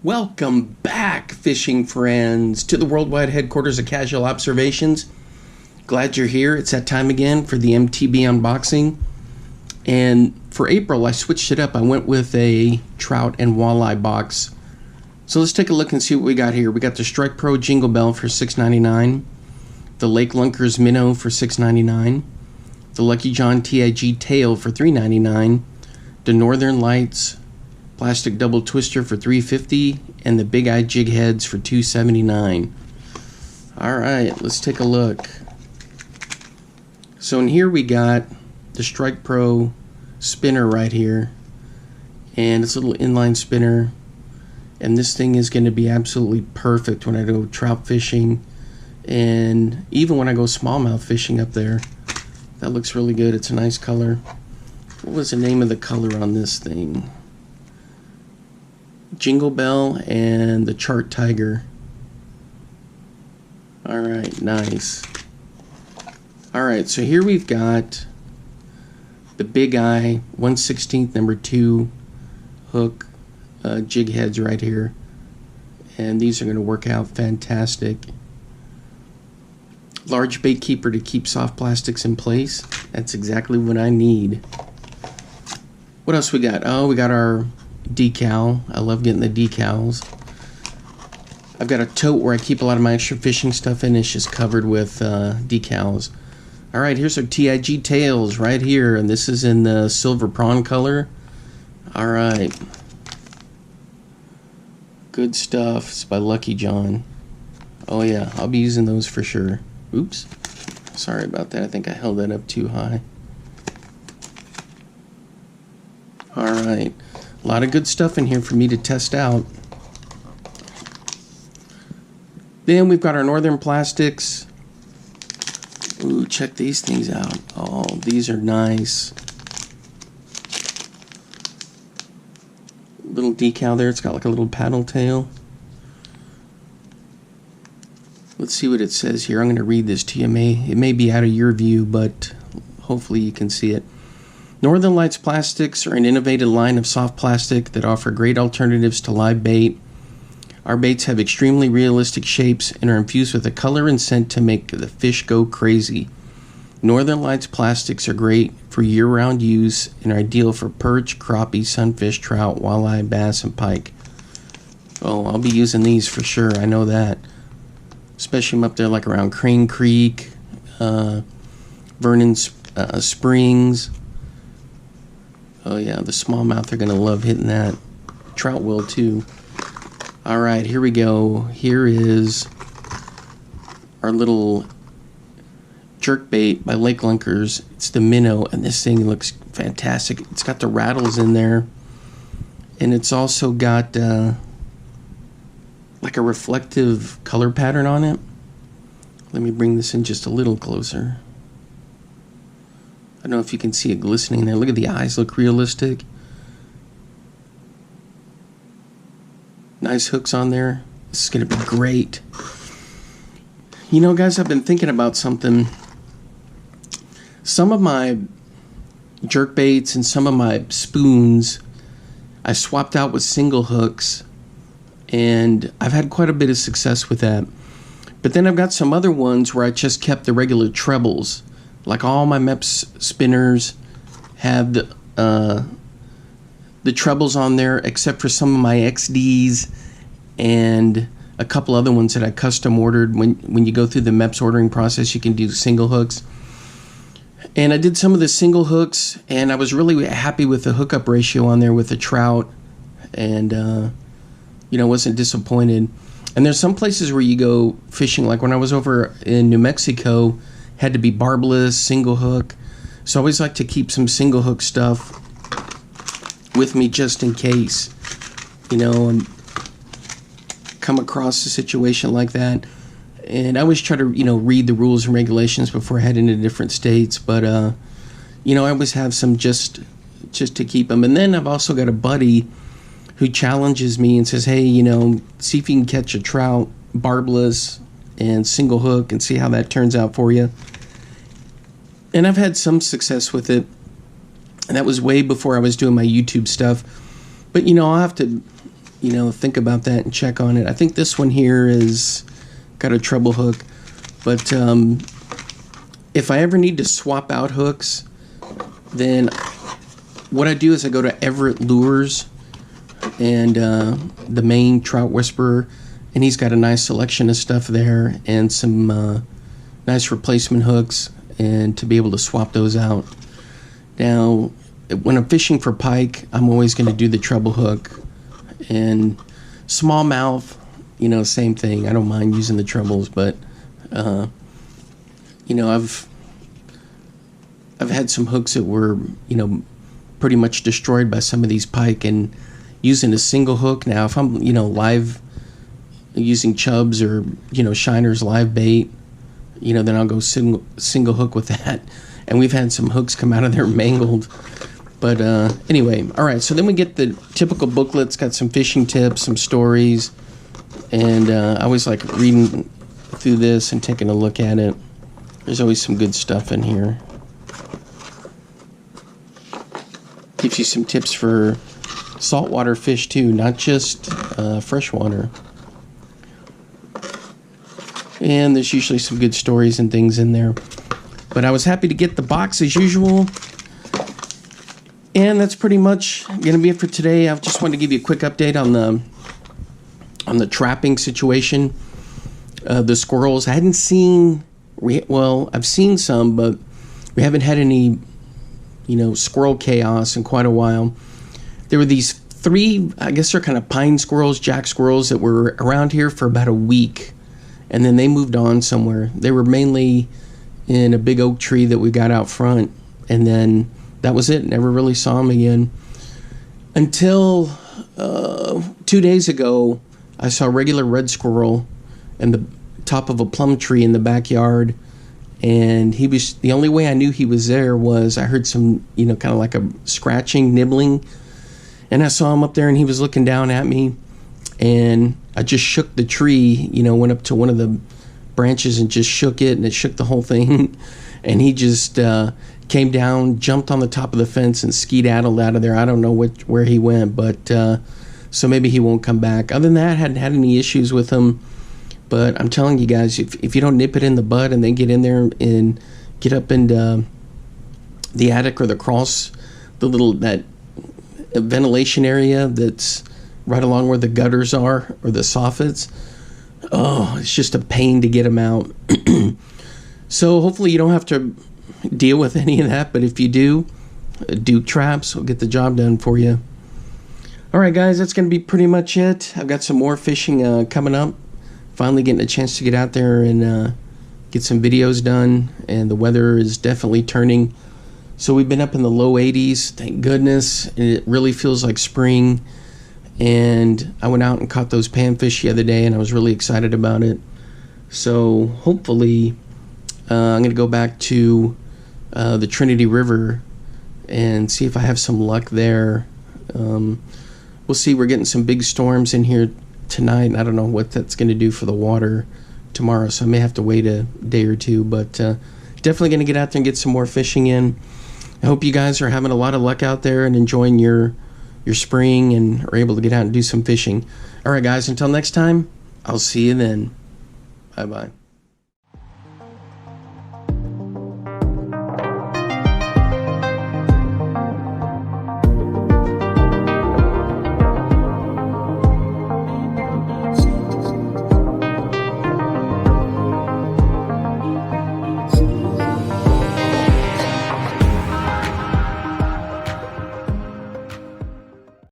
Welcome back, fishing friends, to the worldwide headquarters of Casual Observations. Glad you're here. It's that time again for the MTB unboxing. And for April, I switched it up. I went with a trout and walleye box. So let's take a look and see what we got here. We got the Strike Pro Jingle Bell for $6.99, the Lake Lunkers Minnow for $6.99, the Lucky John TIG Tail for $3.99, the Northern Lights Plastic Double Twister for $3.50, and the Big Eye Jig Heads for $2.79. Alright, let's take a look. So in here we got the Strike Pro spinner right here, and it's a little inline spinner, and this thing is going to be absolutely perfect when I go trout fishing, and even when I go smallmouth fishing up there. That looks really good. It's a nice color. What was the name of the color on this thing? Jingle Bell and the Chart Tiger. Alright, nice. Alright, so here we've got the Big Eye 1/16 number 2 hook jig heads right here, and these are going to work out fantastic. Large bait keeper to keep soft plastics in place. That's exactly what I need. What else we got? Oh, we got our decal. I love getting the decals. I've got a tote where I keep a lot of my extra fishing stuff in. It's just covered with decals. Alright, here's our TIG tails right here, and this is in the silver prawn color. Alright. Good stuff. It's by Lucky John. Oh yeah, I'll be using those for sure. Oops. Sorry about that. I think I held that up too high. Alright. A lot of good stuff in here for me to test out. Then we've got our Northern Plastics. Ooh, check these things out. Oh, these are nice. Little decal there. It's got like a little paddle tail. Let's see what it says here. I'm going to read this to you. It may be out of your view, but hopefully you can see it. Northern Lights Plastics are an innovative line of soft plastic that offer great alternatives to live bait. Our baits have extremely realistic shapes and are infused with a color and scent to make the fish go crazy. Northern Lights Plastics are great for year-round use and are ideal for perch, crappie, sunfish, trout, walleye, bass, and pike. Oh, I'll be using these for sure. I know that. Especially up there like around Crane Creek, Vernon Springs. Oh yeah, the smallmouth are going to love hitting that. Trout will too. Alright, here we go. Here is our little jerk bait by Lake Lunkers. It's the minnow, and this thing looks fantastic. It's got the rattles in there, and it's also got like a reflective color pattern on it. Let me bring this in just a little closer. I don't know if you can see it glistening there. Look at the eyes, look realistic. Nice hooks on there. This is going to be great. You know, guys, I've been thinking about something. Some of my jerk baits and some of my spoons I swapped out with single hooks, and I've had quite a bit of success with that. But then I've got some other ones where I just kept the regular trebles. Like all my MEPS spinners have the trebles on there, except for some of my XDs and a couple other ones that I custom ordered. When you go through the MEPS ordering process, you can do single hooks. And I did some of the single hooks, and I was really happy with the hookup ratio on there with the trout, and you know, wasn't disappointed. And there's some places where you go fishing, like when I was over in New Mexico, had to be barbless, single hook. So I always like to keep some single hook stuff with me just in case, you know, and come across a situation like that. And I always try to, you know, read the rules and regulations before I head into different states. But, you know, I always have some just to keep them. And then I've also got a buddy who challenges me and says, hey, you know, see if you can catch a trout barbless and single hook and see how that turns out for you. And I've had some success with it, and that was way before I was doing my YouTube stuff. But you know, I'll have to think about that and check on it. I think this one here is got a treble hook, but if I ever need to swap out hooks, then what I do is I go to Everett Lures and the main trout whisperer, and he's got a nice selection of stuff there and some nice replacement hooks, and to be able to swap those out. Now, when I'm fishing for pike, I'm always going to do the treble hook, and smallmouth, same thing. I don't mind using the trebles, but I've had some hooks that were pretty much destroyed by some of these pike, and using a single hook. Now, if I'm live using chubs or shiners live bait, then I'll go single hook with that. And we've had some hooks come out of there mangled. But anyway, all right, so then we get the typical booklets, got some fishing tips, some stories, and I always like reading through this and taking a look at it. There's always some good stuff in here. Gives you some tips for saltwater fish too, not just freshwater. And there's usually some good stories and things in there. But I was happy to get the box as usual. And that's pretty much going to be it for today. I just wanted to give you a quick update on the trapping situation. The squirrels, I hadn't seen, I've seen some, but we haven't had any, squirrel chaos in quite a while. There were these 3, I guess they're kind of pine squirrels, jack squirrels, that were around here for about a week. And then they moved on somewhere. They were mainly in a big oak tree that we got out front. And then that was it. Never really saw them again. Until 2 days ago, I saw a regular red squirrel in the top of a plum tree in the backyard. And he was, the only way I knew he was there was I heard some, kind of like a scratching, nibbling. And I saw him up there, and he was looking down at me. And I just shook the tree, went up to one of the branches and just shook it, and it shook the whole thing. And he just came down, jumped on the top of the fence, and skedaddled out of there. I don't know where he went, but so maybe he won't come back. Other than that, I hadn't had any issues with him. But I'm telling you guys, if you don't nip it in the bud and then get in there and get up into the attic or that ventilation area that's right along where the gutters are or the soffits, it's just a pain to get them out. So hopefully you don't have to deal with any of that, but if you do, Duke traps will get the job done for you. All right, guys, that's going to be pretty much it. I've got some more fishing coming up. Finally getting a chance to get out there and get some videos done, and the weather is definitely turning. So we've been up in the low 80s, thank goodness, and it really feels like spring. And I went out and caught those panfish the other day, and I was really excited about it. So hopefully I'm going to go back to the Trinity River and see if I have some luck there. We'll see. We're getting some big storms in here tonight, and I don't know what that's going to do for the water tomorrow, so I may have to wait a day or two, but definitely going to get out there and get some more fishing in. I hope you guys are having a lot of luck out there and enjoying your spring and are able to get out and do some fishing. All right, guys, until next time, I'll see you then. Bye-bye.